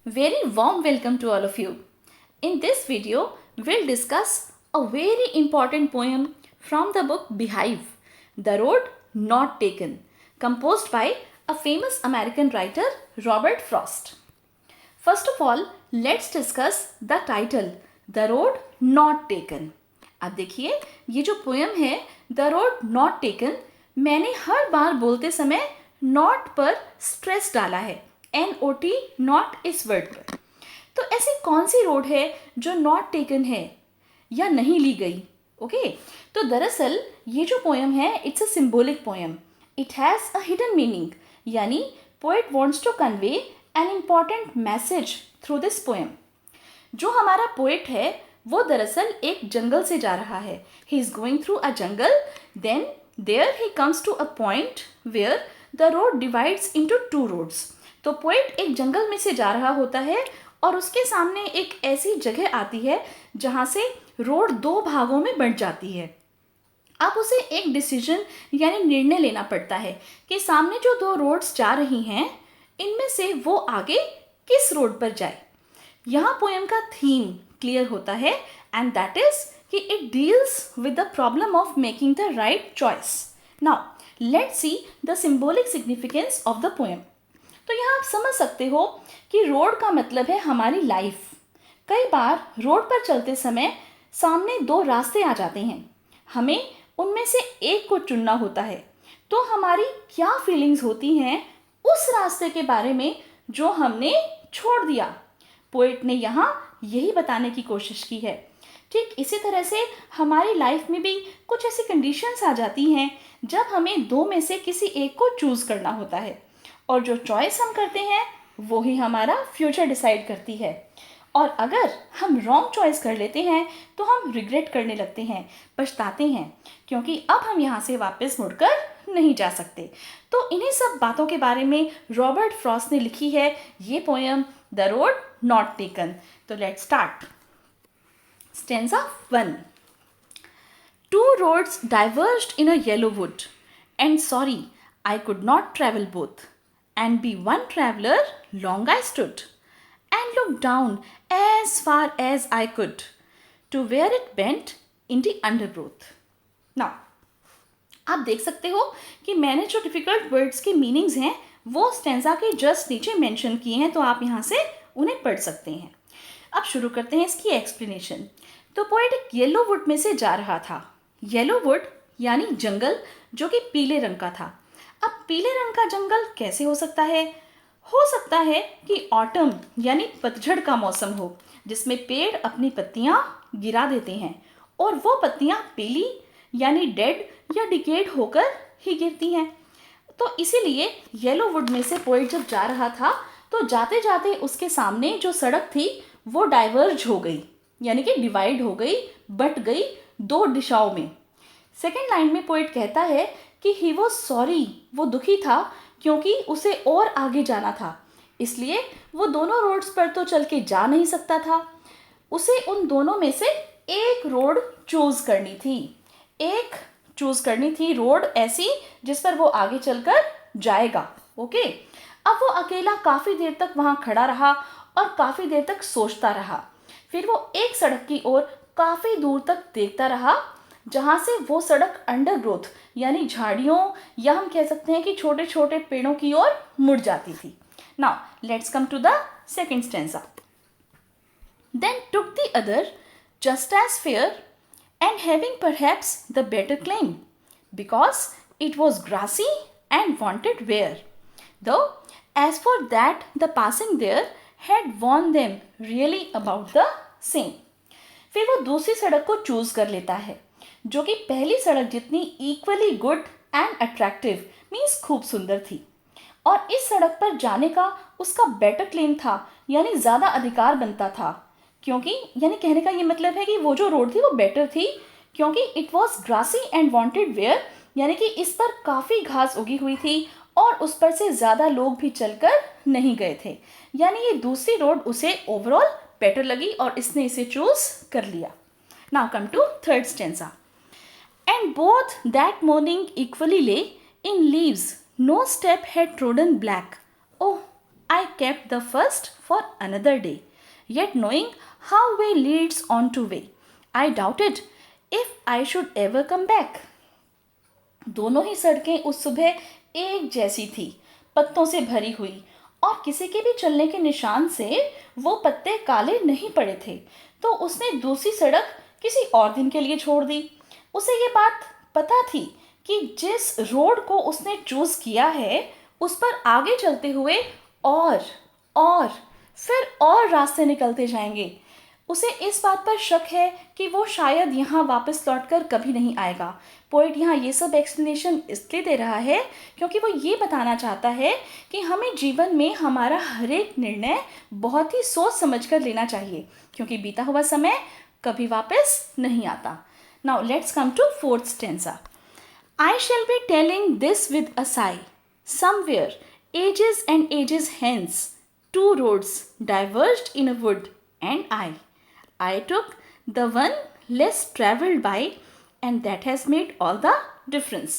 Very warm welcome to all of you. In this video, we'll discuss a very important poem from the book Beehive, The Road Not Taken, composed by a famous American writer, Robert Frost. First of all, let's discuss the title, The Road Not Taken. अब देखिए, ये जो poem है the road not taken, मैंने हर बार बोलते समय not पर stress डाला है, NOT नॉट इस वर्ड पर। तो ऐसी कौन सी रोड है जो नॉट टेकन है या नहीं ली गई? ओके, तो दरअसल ये जो पोएम है it's a symbolic poem. It has a hidden meaning, यानी poet wants to convey an important message through this poem. जो हमारा पोएट है वो दरअसल एक जंगल से जा रहा है. He is going through a jungle, then there he comes to a point where the road divides into two roads. तो पोएट एक जंगल में से जा रहा होता है और उसके सामने एक ऐसी जगह आती है जहाँ से रोड दो भागों में बंट जाती है. अब उसे एक डिसीजन यानी निर्णय लेना पड़ता है कि सामने जो दो रोड्स जा रही हैं इनमें से वो आगे किस रोड पर जाए. यहाँ पोएम का थीम क्लियर होता है एंड दैट इज कि it deals with the problem of making the right choice. Now let's see the symbolic significance of the poem. तो यहाँ आप समझ सकते हो कि रोड का मतलब है हमारी लाइफ. कई बार रोड पर चलते समय सामने दो रास्ते आ जाते हैं, हमें उनमें से एक को चुनना होता है. तो हमारी क्या फीलिंग्स होती हैं उस रास्ते के बारे में जो हमने छोड़ दिया. पोएट ने यहाँ यही बताने की कोशिश की है. ठीक इसी तरह से हमारी लाइफ में भी कुछ ऐसी कंडीशंस आ जाती हैं जब हमें दो में से किसी एक को चूज़ करना होता है, और जो चॉइस हम करते हैं वो ही हमारा फ्यूचर डिसाइड करती है. और अगर हम रॉन्ग चॉइस कर लेते हैं तो हम रिग्रेट करने लगते हैं, पछताते हैं, क्योंकि अब हम यहाँ से वापस मुड़कर नहीं जा सकते. तो इन्हीं सब बातों के बारे में रॉबर्ट फ्रॉस्ट ने लिखी है ये poem the road not taken. तो let's start. Stanza 1. Two roads diverged in a yellow wood, and sorry I could not travel both, and be one traveler long I stood, and looked down as far as I could, to where it bent in the undergrowth. Now, आप देख सकते हो कि मैंने जो difficult words के meanings हैं वो स्टेंजा के जस्ट नीचे मेंशन किए हैं, तो आप यहाँ से उन्हें पढ़ सकते हैं. अब शुरू करते हैं इसकी एक्सप्लेनेशन. तो पोएट एक येलो वुड में से जा रहा था. येलो वुड यानी जंगल जो कि पीले रंग का था. अब पीले रंग का जंगल कैसे हो सकता है? हो सकता है कि ऑटम यानी पतझड़ का मौसम हो, जिसमें पेड़ अपनी पत्तियां गिरा देते हैं और वो पत्तियां पीली यानी डेड या डिकेड होकर ही गिरती हैं. तो इसीलिए येलो वुड में से पोएट जब जा रहा था तो जाते जाते उसके सामने जो सड़क थी वो डाइवर्ज हो गई, यानी कि डिवाइड हो गई, बट गई दो दिशाओं में. सेकेंड लाइन में पोएट कहता है कि ही वॉज सॉरी, वो दुखी था क्योंकि उसे और आगे जाना था, इसलिए वो दोनों रोड्स पर तो चल के जा नहीं सकता था. उसे उन दोनों में से एक रोड चूज़ करनी थी. एक चूज़ करनी थी रोड ऐसी जिस पर वो आगे चलकर जाएगा. ओके, अब वो अकेला काफ़ी देर तक वहाँ खड़ा रहा और काफ़ी देर तक सोचता रहा. फिर वो एक सड़क की ओर काफ़ी दूर तक देखता रहा जहाँ से वो सड़क अंडरग्रोथ यानी झाड़ियों या हम कह सकते हैं कि छोटे छोटे पेड़ों की ओर मुड़ जाती थी. Now let's come to the second stanza. Then took the other just as fair and having perhaps the better claim, because it was grassy and wanted wear, though as for that the passing there had warned them really about the same. फिर वो दूसरी सड़क को choose कर लेता है जो कि पहली सड़क जितनी equally good and attractive means खूब सुंदर थी, और इस सड़क पर जाने का उसका बेटर क्लेम था, यानी ज़्यादा अधिकार बनता था. क्योंकि यानी कहने का ये मतलब है कि वो जो रोड थी वो बेटर थी क्योंकि it was grassy and wanted wear, यानी कि इस पर काफ़ी घास उगी हुई थी और उस पर से ज़्यादा लोग भी चलकर नहीं गए थे, यानी ये दूसरी रोड उसे ओवरऑल बेटर लगी और इसने इसे चूज़ कर लिया. Now come to third stanza. And both that morning equally lay in leaves, no step had trodden black. Oh I kept the first for another day. Yet knowing how way leads on to way, I doubted if I should ever come back. दोनों ही सड़कें उस सुबह एक जैसी थी, पत्तों से भरी हुई, और किसी के भी चलने के निशान से वो पत्ते काले नहीं पड़े थे। तो उसने दूसरी सड़क किसी और दिन के लिए छोड़ दी। उसे ये बात पता थी कि जिस रोड को उसने चूज किया है उस पर आगे चलते हुए और फिर और रास्ते निकलते जाएंगे। उसे इस बात पर शक है कि वो शायद यहाँ वापस लौटकर कभी नहीं आएगा। पोएट यहाँ ये सब एक्सप्लेनेशन इसलिए दे रहा है क्योंकि वो ये बताना चाहता है कि हमें जीवन में हमारा हर एक निर्णय बहुत ही सोच समझ कर लेना चाहिए, क्योंकि बीता हुआ समय कभी वापस नहीं आता। Now let's come to fourth stanza. I shall be telling this with a sigh. Somewhere, ages and ages hence, two roads diverged in a wood, and I took the one less travelled by, and that has made all the difference.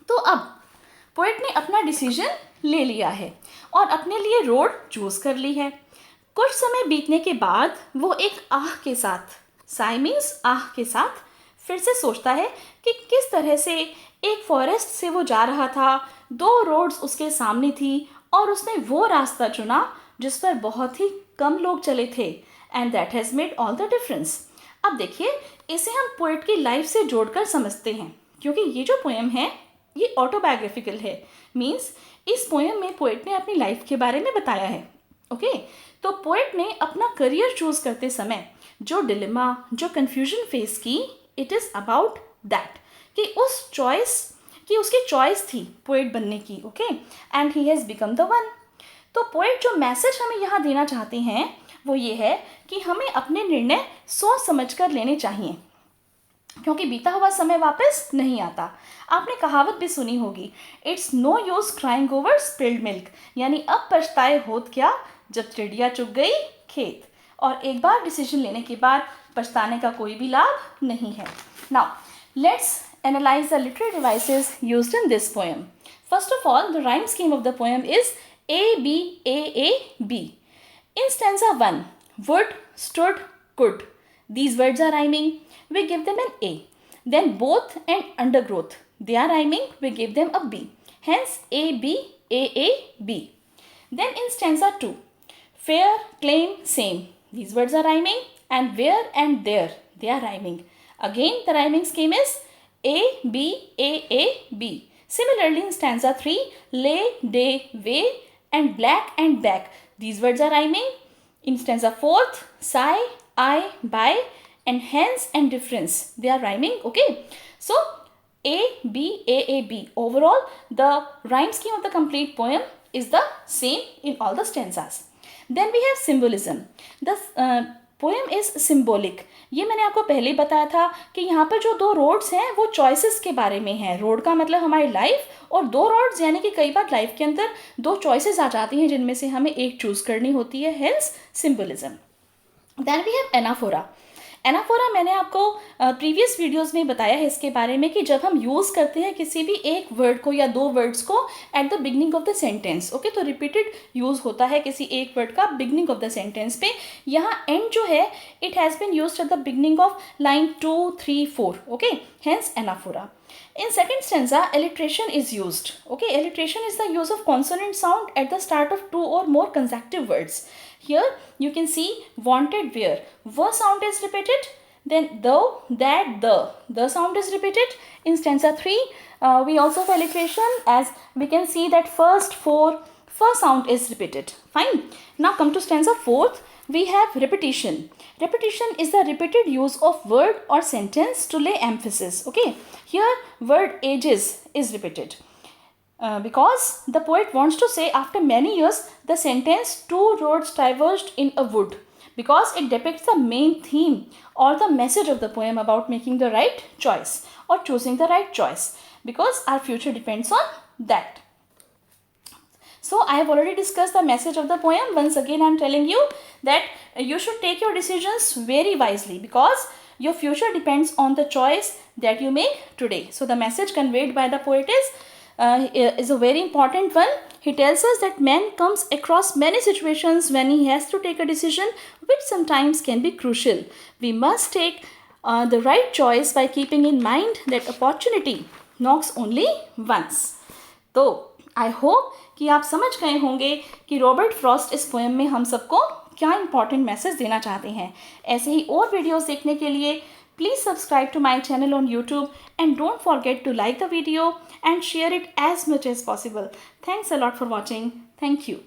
तो अब poet ने अपना decision ले लिया है और अपने लिए रोड चूज कर ली है। कुछ समय बीतने के बाद वो एक आह के साथ, साई मीन्स आह के साथ, फिर से सोचता है कि किस तरह से एक फॉरेस्ट से वो जा रहा था, दो रोड्स उसके सामने थी और उसने वो रास्ता चुना जिस पर बहुत ही कम लोग चले थे, and that has made all the difference. अब देखिए, इसे हम पोएट की लाइफ से जोड़कर समझते हैं, क्योंकि ये जो पोएम है ये ऑटोबायोग्राफिकल है। मीन्स इस पोएम में पोएट ने अपनी लाइफ के बारे में बताया है। ओके, तो पोएट ने अपना करियर चूज करते समय जो डिलेमा, जो कन्फ्यूजन फेस की, इट इज़ अबाउट दैट कि उस चॉइस कि उसकी चॉइस थी पोएट बनने की। Okay, and he has become the one. तो पोएट जो मैसेज हमें यहाँ देना चाहते हैं वो ये है कि हमें अपने निर्णय सोच समझ कर लेने चाहिए, क्योंकि बीता हुआ समय वापस नहीं आता। आपने कहावत भी सुनी होगी, it's no use crying over spilled milk, यानी अब पछताए होत क्या जब चिड़िया चुग गई खेत। और एक बार डिसीजन लेने के बाद पछताने का कोई भी लाभ नहीं है। Now let's analyse the literary devices used in this poem. First of all, the rhyme scheme of the poem is A-B-A-A-B. In stanza 1, would, stood, could. These words are rhyming. We give them an A. Then both and undergrowth. They are rhyming. We give them a B. Hence A-B, A-A-B. Then in stanza 2, fair, claim, same. These words are rhyming. And where and there. They are rhyming. Again, the rhyming scheme is A-B, A-A-B. Similarly, in stanza 3, lay, day, way, and black and back. These words are rhyming. In stanza 4th, sigh, I, by, and hence and difference. They are rhyming. Okay. So A, B, A, A, B. Overall, the rhyme scheme of the complete poem is the same in all the stanzas. Then we have symbolism. The poem is symbolic. ये मैंने आपको पहले ही बताया था कि यहाँ पर जो दो रोड्स हैं वो चॉइसेस के बारे में है। रोड का मतलब हमारी लाइफ, और दो रोड्स यानी कि कई बार लाइफ के अंदर दो चॉइसेस आ जाती हैं जिनमें से हमें एक चूज करनी होती है, hence symbolism. Then we have anaphora. Anaphora मैंने आपको प्रीवियस वीडियोस में बताया है इसके बारे में कि जब हम यूज़ करते हैं किसी भी एक वर्ड को या दो वर्ड्स को eight the beginning of the sentence. Okay, तो रिपीटेड यूज़ होता है किसी एक वर्ड का बिगनिंग ऑफ द सेंटेंस पे। यहाँ एंड जो है it has been used at the beginning of line 2, 3, 4। Okay, hence anaphora. In second stanza, alliteration is used. Okay, alliteration is the use of consonant sound at the start of two or more consecutive words. Here you can see wanted where. The sound is repeated. Then though, that, the sound is repeated. In stanza 3, we also have alliteration, as we can see that first sound is repeated. Fine. Now come to stanza 4th. We have repetition. Repetition is the repeated use of word or sentence to lay emphasis. Okay, here word ages is repeated because the poet wants to say after many years the sentence two roads diverged in a wood, because it depicts the main theme or the message of the poem about making the right choice or choosing the right choice, because our future depends on that. So I have already discussed the message of the poem. Once again I am telling you that you should take your decisions very wisely, because your future depends on the choice that you make today. So the message conveyed by the poet is a very important one. he tells us that man comes across many situations when he has to take a decision which sometimes can be crucial. We must take the right choice by keeping in mind that opportunity knocks only once. तो I hope कि आप समझ गए होंगे कि Robert Frost इस poem में हम सबको क्या इंपॉर्टेंट मैसेज देना चाहते हैं. ऐसे ही और वीडियोस देखने के लिए please subscribe to my channel on YouTube and don't forget to like the video and share it as much as possible. Thanks a lot for watching. Thank you.